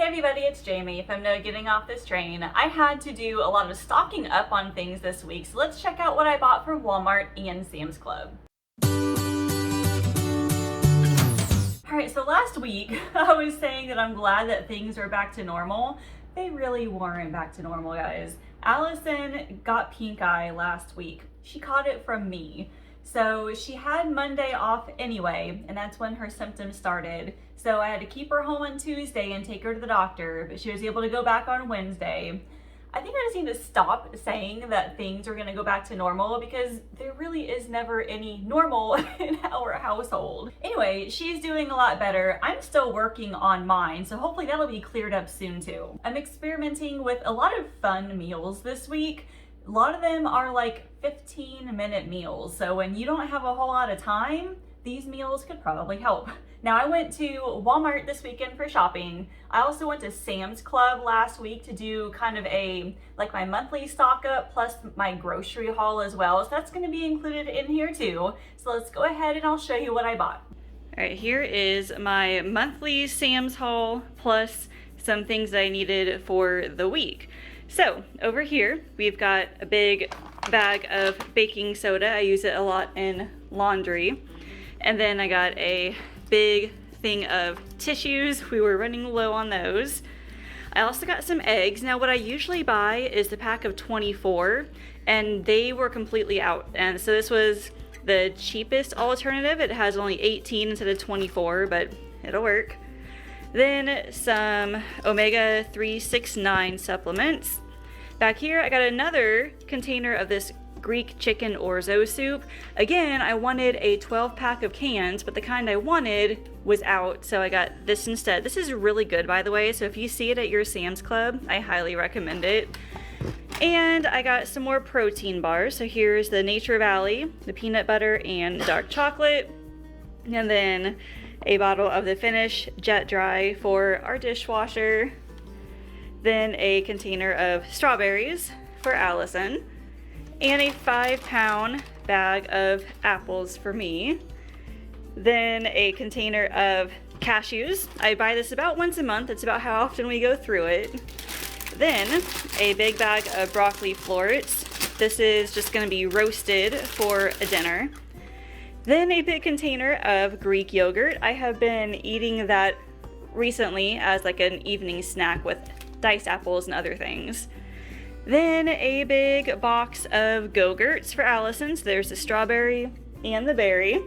Hey everybody, it's Jamie. If I'm not getting off this train, I had to do a lot of stocking up on things this week, so let's check out what I bought from Wal Mart and Sam's Club. Alright, so last week I was saying that I'm glad that things are back to normal. They really weren't back to normal, guys. Allison got pink eye last week. She caught it from me. So she had Monday off anyway, and that's when her symptoms started. So I had to keep her home on Tuesday and take her to the doctor, but she was able to go back on Wednesday. I think I just need to stop saying that things are gonna go back to normal because there really is never any normal in our household. Anyway, she's doing a lot better. I'm still working on mine, so hopefully that'll be cleared up soon too. I'm experimenting with a lot of fun meals this week. A lot of them are like 15-minute meals, so when you don't have a whole lot of time, these meals could probably help. Now, I went to Walmart this weekend for shopping. I also went to Sam's Club last week to do kind of my monthly stock up plus my grocery haul as well. So that's gonna be included in here too. So let's go ahead and I'll show you what I bought. All right, here is my monthly Sam's haul plus some things that I needed for the week. So over here, we've got a big bag of baking soda. I use it a lot in laundry. And then I got a big thing of tissues. We were running low on those. I also got some eggs. Now what I usually buy is the pack of 24 and they were completely out. And so this was the cheapest alternative. It has only 18 instead of 24, but it'll work. Then some omega 369 supplements. Back here I got another container of this Greek chicken orzo soup. Again, I wanted a 12 pack of cans, but the kind I wanted was out, so I got this instead. This is really good, by the way, so if you see it at your Sam's Club, I highly recommend it. And I got some more protein bars. So here's the Nature Valley, the peanut butter and dark chocolate, and then a bottle of the Finish Jet Dry for our dishwasher. Then a container of strawberries for Allison. And a 5-pound bag of apples for me. Then a container of cashews. I buy this about once a month. It's about how often we go through it. Then a big bag of broccoli florets. This is just going to be roasted for a dinner. Then a big container of Greek yogurt. I have been eating that recently as like an evening snack with diced apples and other things. Then a big box of Go-Gurts for Allison. So there's the strawberry and the berry.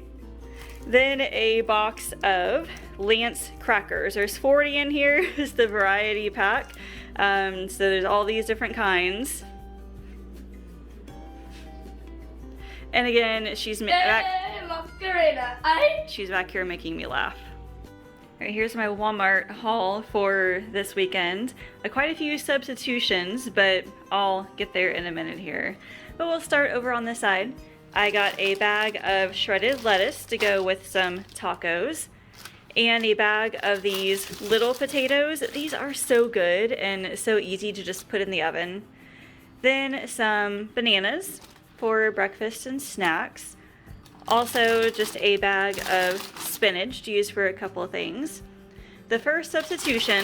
Then a box of Lance crackers. There's 40 in here. It's the variety pack. So there's all these different kinds. And again, she's back here making me laugh. All right, here's my Walmart haul for this weekend. Quite a few substitutions, but I'll get there in a minute here. But we'll start over on this side. I got a bag of shredded lettuce to go with some tacos, and a bag of these little potatoes. These are so good and so easy to just put in the oven. Then some bananas for breakfast and snacks. Also just a bag of spinach to use for a couple of things. The first substitution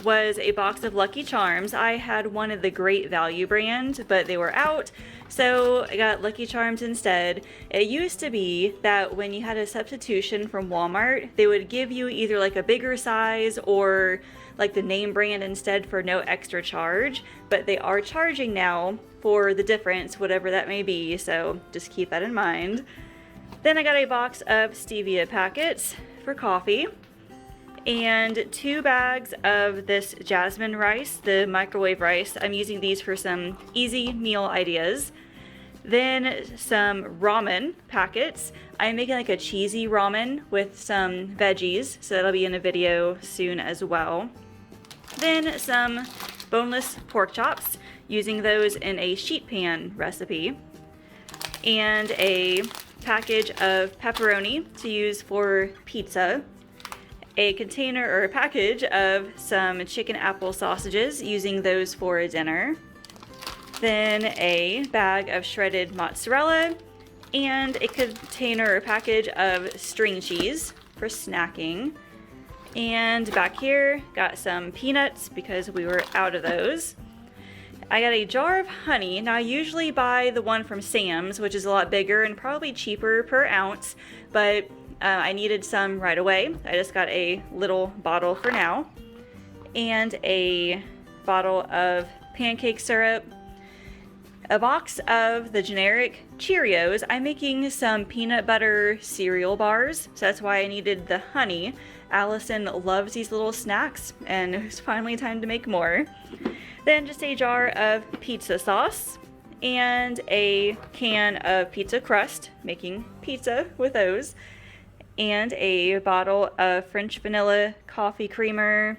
was a box of Lucky Charms. I had one of the Great Value brand, but they were out, so I got Lucky Charms instead. It used to be that when you had a substitution from Walmart, they would give you either like a bigger size or like the name brand instead for no extra charge, but they are charging now for the difference, whatever that may be, so just keep that in mind. Then I got a box of stevia packets for coffee and 2 bags of this jasmine rice, the microwave rice. I'm using these for some easy meal ideas. Then some ramen packets. I'm making like a cheesy ramen with some veggies, so that'll be in a video soon as well. Then some boneless pork chops, using those in a sheet pan recipe. And a package of pepperoni to use for pizza, a container or a package of some chicken apple sausages, using those for a dinner, then a bag of shredded mozzarella, and a container or package of string cheese for snacking, And back here, got some peanuts because we were out of those. I got a jar of honey. Now I usually buy the one from Sam's, which is a lot bigger and probably cheaper per ounce, but I needed some right away. I just got a little bottle for now. And a bottle of pancake syrup. A box of the generic Cheerios. I'm making some peanut butter cereal bars, so that's why I needed the honey. Allison loves these little snacks, and it was finally time to make more. Then just a jar of pizza sauce and a can of pizza crust, making pizza with those, and a bottle of French vanilla coffee creamer.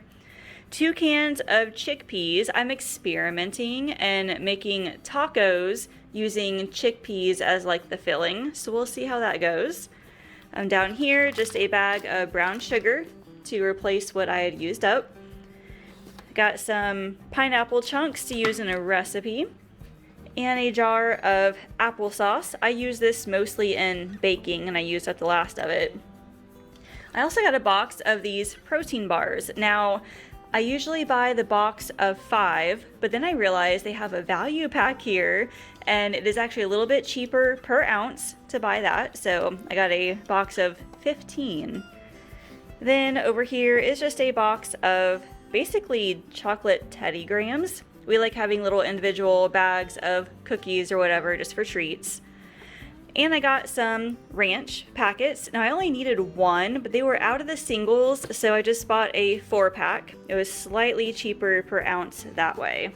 2 cans of chickpeas. I'm experimenting and making tacos using chickpeas as like the filling, so we'll see how that goes. Down here, just a bag of brown sugar to replace what I had used up. Got some pineapple chunks to use in a recipe, and a jar of applesauce. I use this mostly in baking, and I used up the last of it. I also got a box of these protein bars. Now, I usually buy the box of 5, but then I realized they have a value pack here, and it is actually a little bit cheaper per ounce to buy that, so I got a box of 15. Then over here is just a box of basically chocolate Teddy Grahams. We like having little individual bags of cookies or whatever just for treats. And I got some ranch packets. Now I only needed 1, but they were out of the singles, so I just bought a 4-pack. It was slightly cheaper per ounce that way.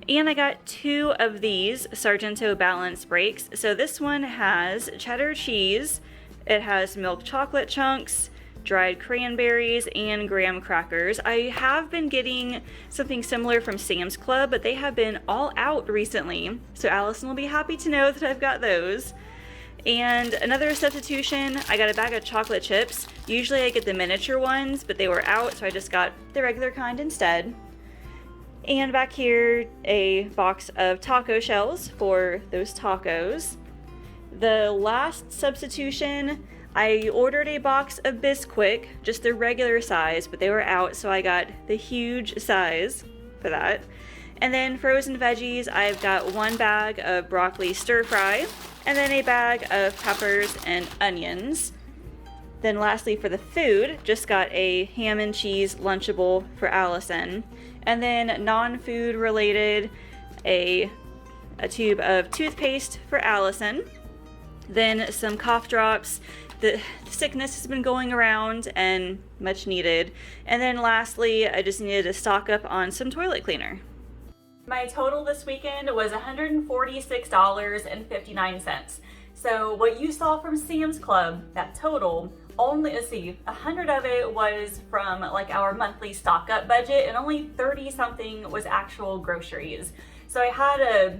And I got 2 of these Sargento Balance Breaks. So this one has cheddar cheese, it has milk chocolate chunks, dried cranberries, and graham crackers. I have been getting something similar from Sam's Club, but they have been all out recently, so Allison will be happy to know that I've got those. And another substitution, I got a bag of chocolate chips. Usually I get the miniature ones, but they were out, so I just got the regular kind instead. And back here, a box of taco shells for those tacos. The last substitution, I ordered a box of Bisquick, just the regular size, but they were out, so I got the huge size for that. And then frozen veggies, I've got 1 bag of broccoli stir fry, and then a bag of peppers and onions. Then lastly for the food, just got a ham and cheese Lunchable for Allison. And then non-food related, a tube of toothpaste for Allison. Then some cough drops. The sickness has been going around and much needed. And then lastly, I just needed to stock up on some toilet cleaner. My total this weekend was $146.59. So what you saw from Sam's Club, that total, only, let's see, 100 of it was from like our monthly stock up budget, and only 30 something was actual groceries. So I had a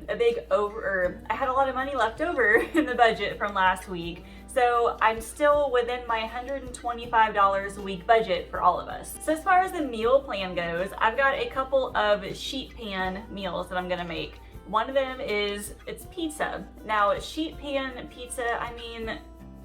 lot of money left over in the budget from last week. So I'm still within my $125 a week budget for all of us. So as far as the meal plan goes, I've got a couple of sheet pan meals that I'm gonna make. One of them it's pizza. Now, sheet pan pizza, I mean,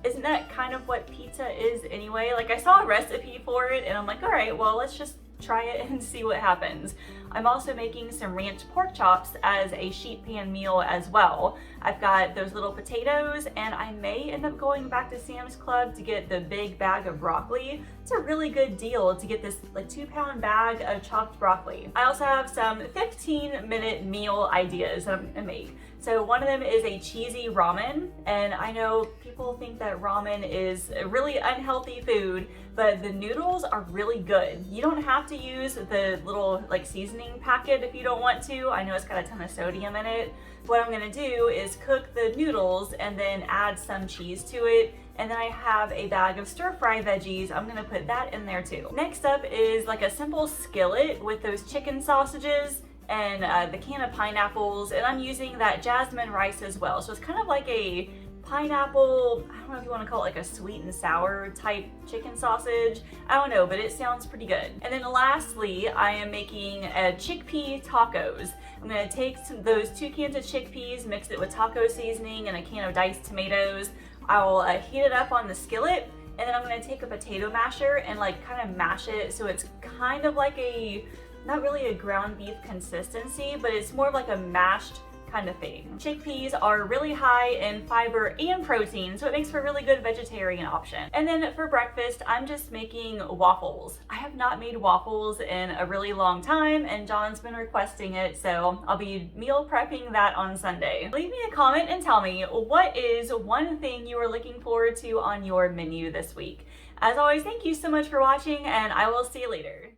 isn't that kind of what pizza is anyway? Like, I saw a recipe for it and I'm like, all right, well, let's just try it and see what happens. I'm also making some ranch pork chops as a sheet pan meal as well. I've got those little potatoes, and I may end up going back to Sam's Club to get the big bag of broccoli. It's a really good deal to get this like 2-pound bag of chopped broccoli. I also have some 15-minute meal ideas that I'm gonna make. So one of them is a cheesy ramen, and I know people think that ramen is a really unhealthy food, but the noodles are really good. You don't have to use the little like seasoning packet if you don't want to. I know it's got a ton of sodium in it. What I'm gonna do is cook the noodles and then add some cheese to it. And then I have a bag of stir-fry veggies. I'm gonna put that in there too. Next up is like a simple skillet with those chicken sausages and the can of pineapples, and I'm using that jasmine rice as well. So it's kind of like a pineapple, I don't know if you want to call it like a sweet and sour type chicken sausage. I don't know, but it sounds pretty good. And then lastly, I am making chickpea tacos. I'm gonna take those 2 cans of chickpeas, mix it with taco seasoning and a can of diced tomatoes. I'll heat it up on the skillet, And then I'm gonna take a potato masher and like kind of mash it so it's kind of like a, not really a ground beef consistency, but it's more of like a mashed kind of thing. Chickpeas are really high in fiber and protein, so it makes for a really good vegetarian option. And then for breakfast, I'm just making waffles. I have not made waffles in a really long time, and John's been requesting it, so I'll be meal prepping that on Sunday. Leave me a comment and tell me, what is one thing you are looking forward to on your menu this week? As always, thank you so much for watching, and I will see you later.